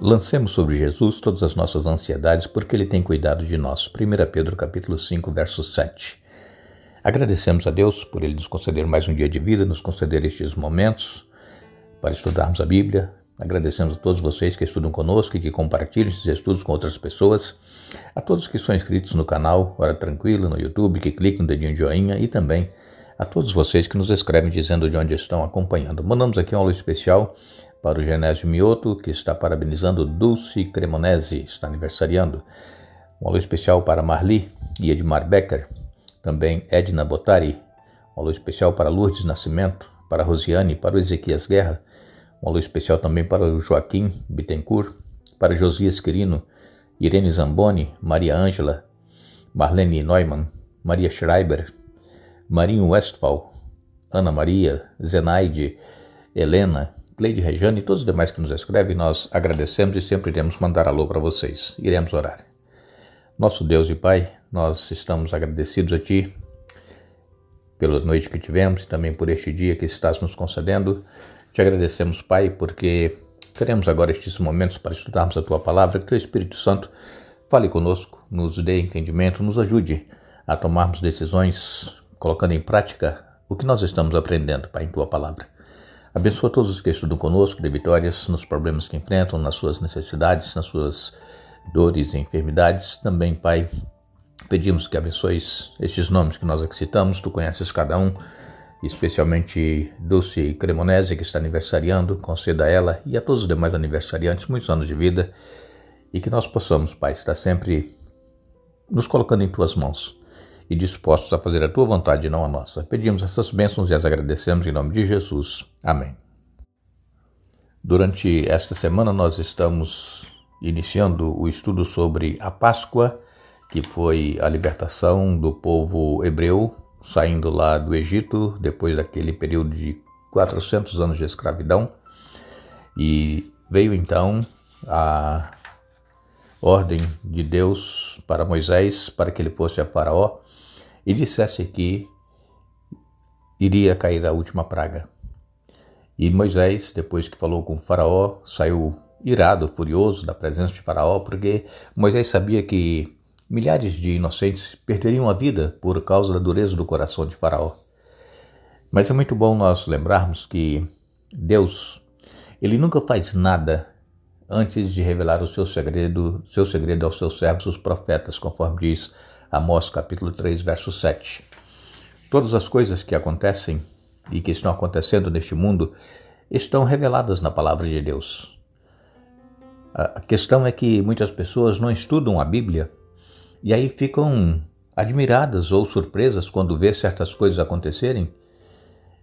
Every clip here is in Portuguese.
Lancemos sobre Jesus todas as nossas ansiedades, porque Ele tem cuidado de nós. 1 Pedro capítulo 5, verso 7. Agradecemos a Deus por Ele nos conceder mais um dia de vida, nos conceder estes momentos para estudarmos a Bíblia. Agradecemos a todos vocês que estudam conosco e que compartilham esses estudos com outras pessoas. A todos que são inscritos no canal Hora Tranquila, no YouTube, que clicam no dedinho de joinha, e também a todos vocês que nos escrevem dizendo de onde estão acompanhando. Mandamos aqui um alô especial para o Genésio Mioto, que está parabenizando Dulce Cremonese, está aniversariando. Um alô especial para Marli e Edmar Becker, também Edna Botari. Um alô especial para Lourdes Nascimento, para Rosiane, para o Ezequias Guerra. Um alô especial também para o Joaquim Bittencourt, para Josias Quirino, Irene Zamboni, Maria Ângela, Marlene Neumann, Maria Schreiber, Marinho Westphal, Ana Maria, Zenaide, Helena, Cleide Rejane e todos os demais que nos escrevem. Nós agradecemos e sempre iremos mandar alô para vocês. Iremos orar. Nosso Deus e Pai, nós estamos agradecidos a Ti pela noite que tivemos e também por este dia que estás nos concedendo. Te agradecemos, Pai, porque teremos agora estes momentos para estudarmos a Tua Palavra. Que Teu Espírito Santo fale conosco, nos dê entendimento, nos ajude a tomarmos decisões, colocando em prática o que nós estamos aprendendo, Pai, em Tua Palavra. Abençoa todos os que estudam conosco, dê vitórias nos problemas que enfrentam, nas suas necessidades, nas suas dores e enfermidades. Também, Pai, pedimos que abençoes estes nomes que nós aqui citamos. Tu conheces cada um, especialmente Dulce Cremonese, que está aniversariando. Conceda a ela e a todos os demais aniversariantes muitos anos de vida, e que nós possamos, Pai, estar sempre nos colocando em Tuas mãos e dispostos a fazer a Tua vontade e não a nossa. Pedimos essas bênçãos e as agradecemos em nome de Jesus. Amém. Durante esta semana nós estamos iniciando o estudo sobre a Páscoa, que foi a libertação do povo hebreu, saindo lá do Egito, depois daquele período de 400 anos de escravidão. E veio então a ordem de Deus para Moisés, para que ele fosse a Faraó e dissesse que iria cair a última praga. E Moisés, depois que falou com o Faraó, saiu irado, furioso da presença de Faraó, porque Moisés sabia que milhares de inocentes perderiam a vida por causa da dureza do coração de Faraó. Mas é muito bom nós lembrarmos que Deus, Ele nunca faz nada antes de revelar o seu segredo aos seus servos, os profetas, conforme diz Amós capítulo 3, verso 7. Todas as coisas que acontecem e que estão acontecendo neste mundo estão reveladas na palavra de Deus. A questão é que muitas pessoas não estudam a Bíblia e aí ficam admiradas ou surpresas quando vê certas coisas acontecerem,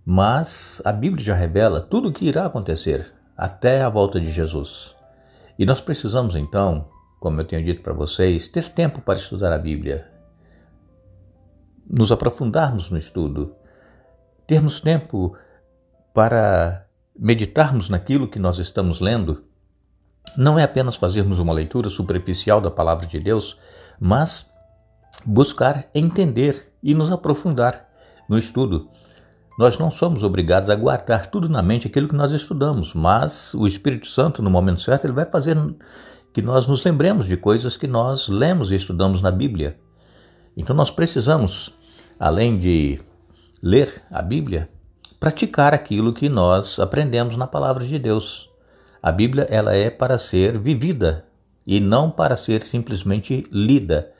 mas a Bíblia já revela tudo o que irá acontecer até a volta de Jesus. E nós precisamos então, como eu tenho dito para vocês, ter tempo para estudar a Bíblia, nos aprofundarmos no estudo, termos tempo para meditarmos naquilo que nós estamos lendo. Não é apenas fazermos uma leitura superficial da palavra de Deus, mas buscar entender e nos aprofundar no estudo. Nós não somos obrigados a guardar tudo na mente aquilo que nós estudamos, mas o Espírito Santo, no momento certo, ele vai fazer que nós nos lembremos de coisas que nós lemos e estudamos na Bíblia. Então nós precisamos, além de ler a Bíblia, praticar aquilo que nós aprendemos na palavra de Deus. A Bíblia, ela é para ser vivida e não para ser simplesmente lida.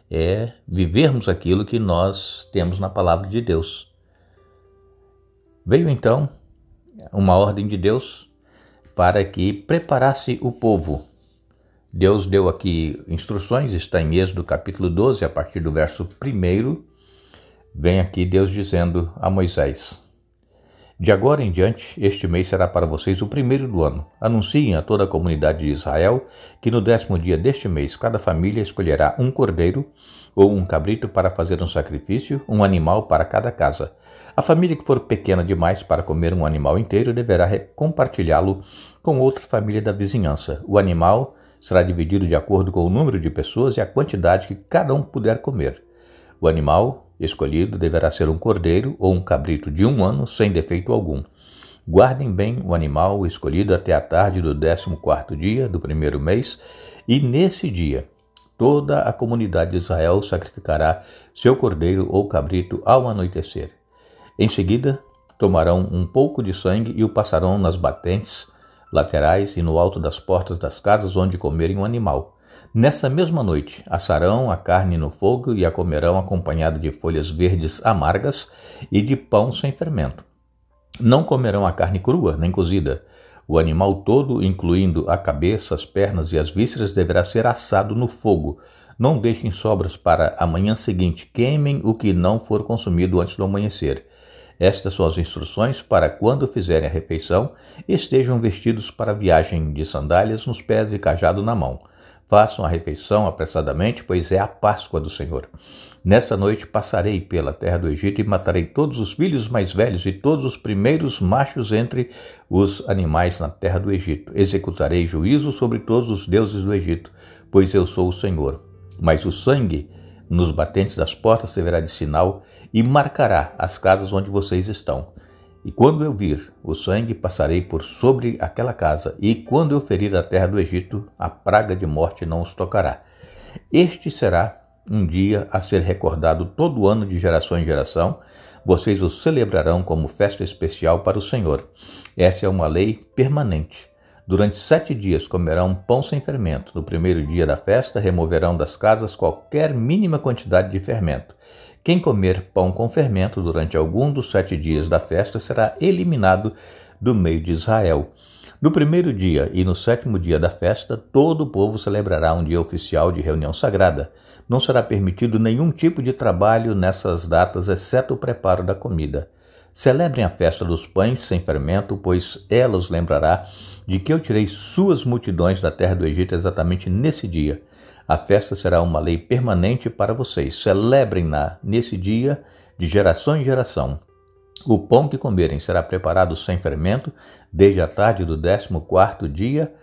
É vivermos aquilo que nós temos na palavra de Deus. Veio então uma ordem de Deus para que preparasse o povo. Deus deu aqui instruções, está em Êxodo capítulo 12, a partir do verso 1, vem aqui Deus dizendo a Moisés: de agora em diante, este mês será para vocês o primeiro do ano. Anunciem a toda a comunidade de Israel que no 10º dia deste mês, cada família escolherá um cordeiro ou um cabrito para fazer um sacrifício, um animal para cada casa. A família que for pequena demais para comer um animal inteiro deverá compartilhá-lo com outra família da vizinhança. O animal será dividido de acordo com o número de pessoas e a quantidade que cada um puder comer. O animal escolhido deverá ser um cordeiro ou um cabrito de 1 ano sem defeito algum. Guardem bem o animal escolhido até a tarde do 14º dia do primeiro mês, e nesse dia toda a comunidade de Israel sacrificará seu cordeiro ou cabrito ao anoitecer. Em seguida, tomarão um pouco de sangue e o passarão nas batentes laterais e no alto das portas das casas onde comerem o animal. Nessa mesma noite, assarão a carne no fogo e a comerão acompanhada de folhas verdes amargas e de pão sem fermento. Não comerão a carne crua, nem cozida. O animal todo, incluindo a cabeça, as pernas e as vísceras, deverá ser assado no fogo. Não deixem sobras para a manhã seguinte. Queimem o que não for consumido antes do amanhecer. Estas são as instruções para quando fizerem a refeição, estejam vestidos para a viagem, de sandálias nos pés e cajado na mão. Façam a refeição apressadamente, pois é a Páscoa do Senhor. Nesta noite passarei pela terra do Egito e matarei todos os filhos mais velhos e todos os primeiros machos entre os animais na terra do Egito. Executarei juízo sobre todos os deuses do Egito, pois eu sou o Senhor. Mas o sangue nos batentes das portas servirá de sinal e marcará as casas onde vocês estão. E quando eu vir o sangue, passarei por sobre aquela casa, e quando eu ferir a terra do Egito, a praga de morte não os tocará. Este será um dia a ser recordado todo ano de geração em geração. Vocês o celebrarão como festa especial para o Senhor. Essa é uma lei permanente. Durante 7 dias comerão pão sem fermento. No primeiro dia da festa, removerão das casas qualquer mínima quantidade de fermento. Quem comer pão com fermento durante algum dos 7 dias da festa será eliminado do meio de Israel. No primeiro dia e no 7º dia da festa, todo o povo celebrará um dia oficial de reunião sagrada. Não será permitido nenhum tipo de trabalho nessas datas, exceto o preparo da comida. Celebrem a festa dos pães sem fermento, pois ela os lembrará de que eu tirei suas multidões da terra do Egito exatamente nesse dia. A festa será uma lei permanente para vocês. Celebrem-na nesse dia, de geração em geração. O pão que comerem será preparado sem fermento, desde a tarde do 14º dia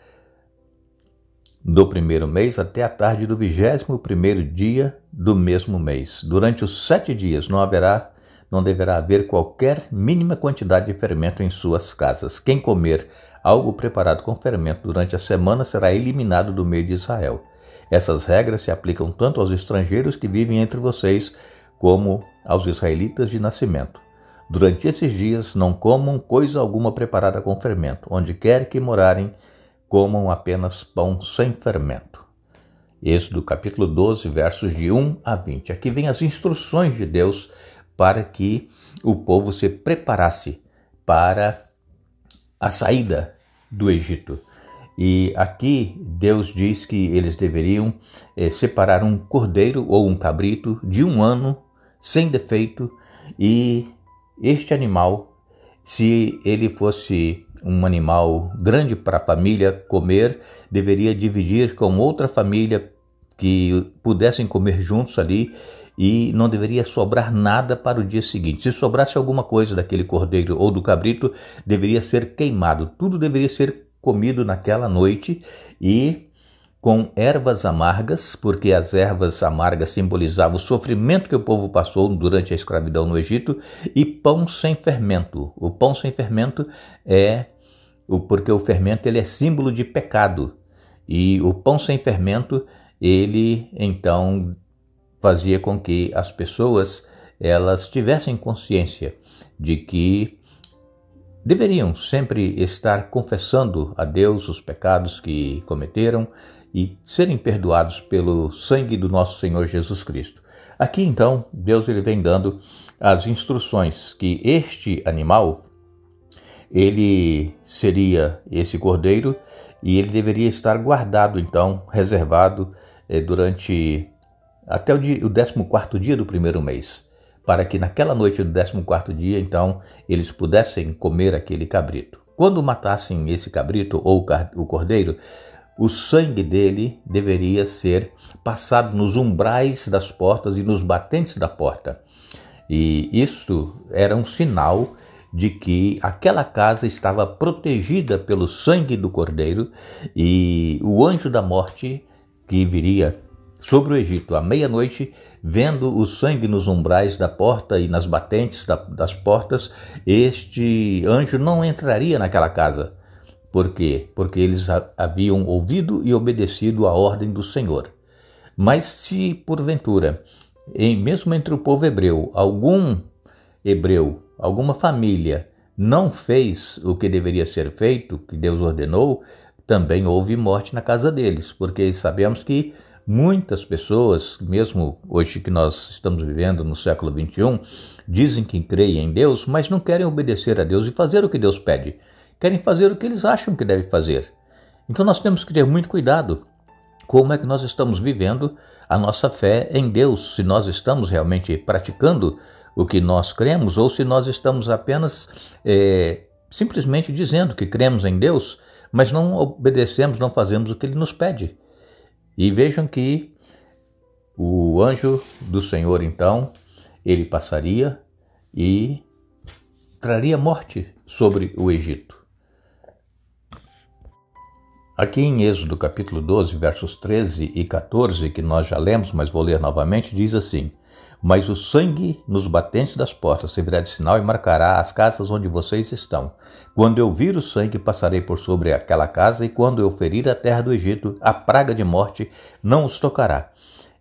do primeiro mês até a tarde do 21º dia do mesmo mês. Durante os 7 dias não deverá haver qualquer mínima quantidade de fermento em suas casas. Quem comer algo preparado com fermento durante a semana será eliminado do meio de Israel. Essas regras se aplicam tanto aos estrangeiros que vivem entre vocês, como aos israelitas de nascimento. Durante esses dias não comam coisa alguma preparada com fermento. Onde quer que morarem, comam apenas pão sem fermento. Êxodo capítulo 12, versos de 1 a 20. Aqui vem as instruções de Deus para que o povo se preparasse para a saída do Egito. E aqui Deus diz que eles deveriam separar um cordeiro ou um cabrito de 1 ano, sem defeito, e este animal, se ele fosse um animal grande para a família comer, deveria dividir com outra família que pudessem comer juntos ali, e não deveria sobrar nada para o dia seguinte. Se sobrasse alguma coisa daquele cordeiro ou do cabrito, deveria ser queimado. Tudo deveria ser comido naquela noite e com ervas amargas, porque as ervas amargas simbolizavam o sofrimento que o povo passou durante a escravidão no Egito, e pão sem fermento. O pão sem fermento porque o fermento ele é símbolo de pecado, e o pão sem fermento ele então fazia com que as pessoas elas tivessem consciência de que deveriam sempre estar confessando a Deus os pecados que cometeram e serem perdoados pelo sangue do nosso Senhor Jesus Cristo. Aqui então, Deus ele vem dando as instruções que este animal, ele seria esse cordeiro, e ele deveria estar guardado então, reservado durante até o 14º dia do primeiro mês, para que naquela noite do 14º dia, então, eles pudessem comer aquele cabrito. Quando matassem esse cabrito ou o cordeiro, o sangue dele deveria ser passado nos umbrais das portas e nos batentes da porta. E isso era um sinal de que aquela casa estava protegida pelo sangue do cordeiro, e o anjo da morte que viria sobre o Egito, à meia-noite, vendo o sangue nos umbrais da porta e nas batentes das portas, este anjo não entraria naquela casa. Por quê? Porque eles haviam ouvido e obedecido à ordem do Senhor. Mas se, porventura, mesmo entre o povo hebreu, alguma família não fez o que deveria ser feito, que Deus ordenou, também houve morte na casa deles, porque sabemos que muitas pessoas, mesmo hoje que nós estamos vivendo no século XXI, dizem que creem em Deus, mas não querem obedecer a Deus e fazer o que Deus pede. Querem fazer o que eles acham que devem fazer. Então nós temos que ter muito cuidado como é que nós estamos vivendo a nossa fé em Deus, se nós estamos realmente praticando o que nós cremos ou se nós estamos apenas simplesmente dizendo que cremos em Deus, mas não obedecemos, não fazemos o que Ele nos pede. E vejam que o anjo do Senhor, então, ele passaria e traria morte sobre o Egito. Aqui em Êxodo capítulo 12, versos 13 e 14, que nós já lemos, mas vou ler novamente, diz assim: mas o sangue nos batentes das portas servirá de sinal e marcará as casas onde vocês estão. Quando eu vir o sangue, passarei por sobre aquela casa, e quando eu ferir a terra do Egito, a praga de morte não os tocará.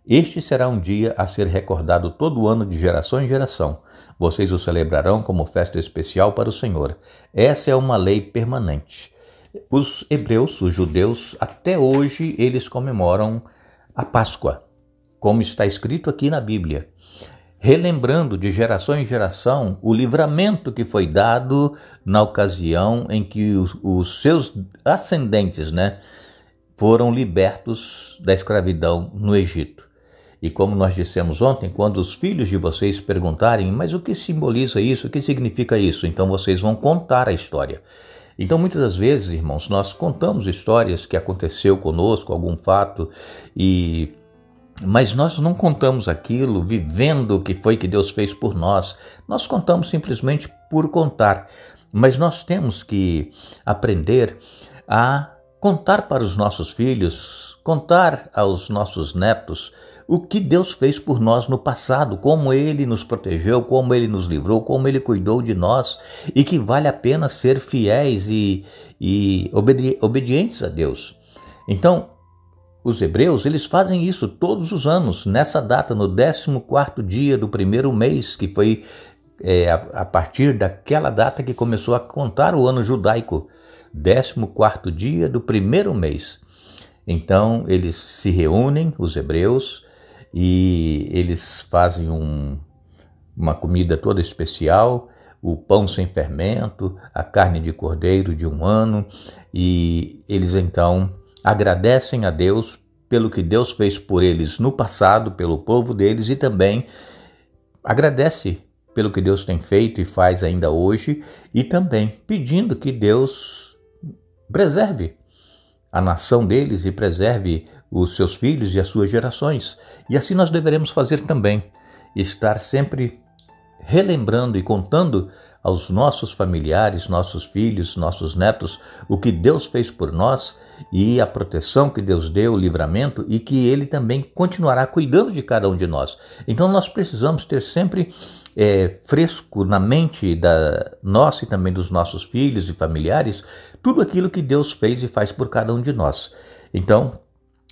Este será um dia a ser recordado todo ano de geração em geração. Vocês o celebrarão como festa especial para o Senhor. Essa é uma lei permanente. Os hebreus, os judeus, até hoje eles comemoram a Páscoa, como está escrito aqui na Bíblia, relembrando de geração em geração o livramento que foi dado na ocasião em que os seus ascendentes, foram libertos da escravidão no Egito. E como nós dissemos ontem, quando os filhos de vocês perguntarem, mas o que simboliza isso, o que significa isso? Então vocês vão contar a história. Então, muitas das vezes, irmãos, nós contamos histórias que aconteceu conosco, algum fato, mas nós não contamos aquilo vivendo o que foi que Deus fez por nós. Nós contamos simplesmente por contar. Mas nós temos que aprender a contar para os nossos filhos, contar aos nossos netos o que Deus fez por nós no passado, como Ele nos protegeu, como Ele nos livrou, como Ele cuidou de nós e que vale a pena ser fiéis e obedientes a Deus. Então, os hebreus, eles fazem isso todos os anos, nessa data, no 14º dia do primeiro mês, que foi a partir daquela data que começou a contar o ano judaico, 14º dia do primeiro mês. Então, eles se reúnem, os hebreus, e eles fazem uma comida toda especial, o pão sem fermento, a carne de cordeiro de 1 ano, e eles então agradecem a Deus pelo que Deus fez por eles no passado, pelo povo deles, e também agradece pelo que Deus tem feito e faz ainda hoje, e também pedindo que Deus preserve a nação deles e preserve os seus filhos e as suas gerações. E assim nós deveremos fazer também, estar sempre relembrando e contando aos nossos familiares, nossos filhos, nossos netos, o que Deus fez por nós e a proteção que Deus deu, o livramento, e que Ele também continuará cuidando de cada um de nós. Então nós precisamos ter sempre fresco na mente da nossa e também dos nossos filhos e familiares, tudo aquilo que Deus fez e faz por cada um de nós. Então,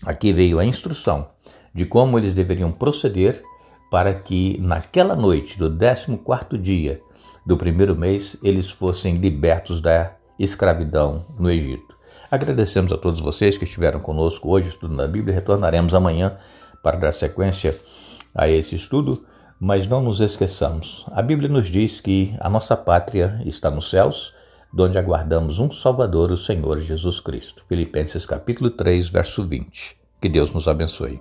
aqui veio a instrução de como eles deveriam proceder para que naquela noite do 14º dia do primeiro mês eles fossem libertos da escravidão no Egito. Agradecemos a todos vocês que estiveram conosco hoje estudando a Bíblia. Retornaremos amanhã para dar sequência a esse estudo, mas não nos esqueçamos. A Bíblia nos diz que a nossa pátria está nos céus, donde aguardamos um Salvador, o Senhor Jesus Cristo. Filipenses capítulo 3, verso 20. Que Deus nos abençoe.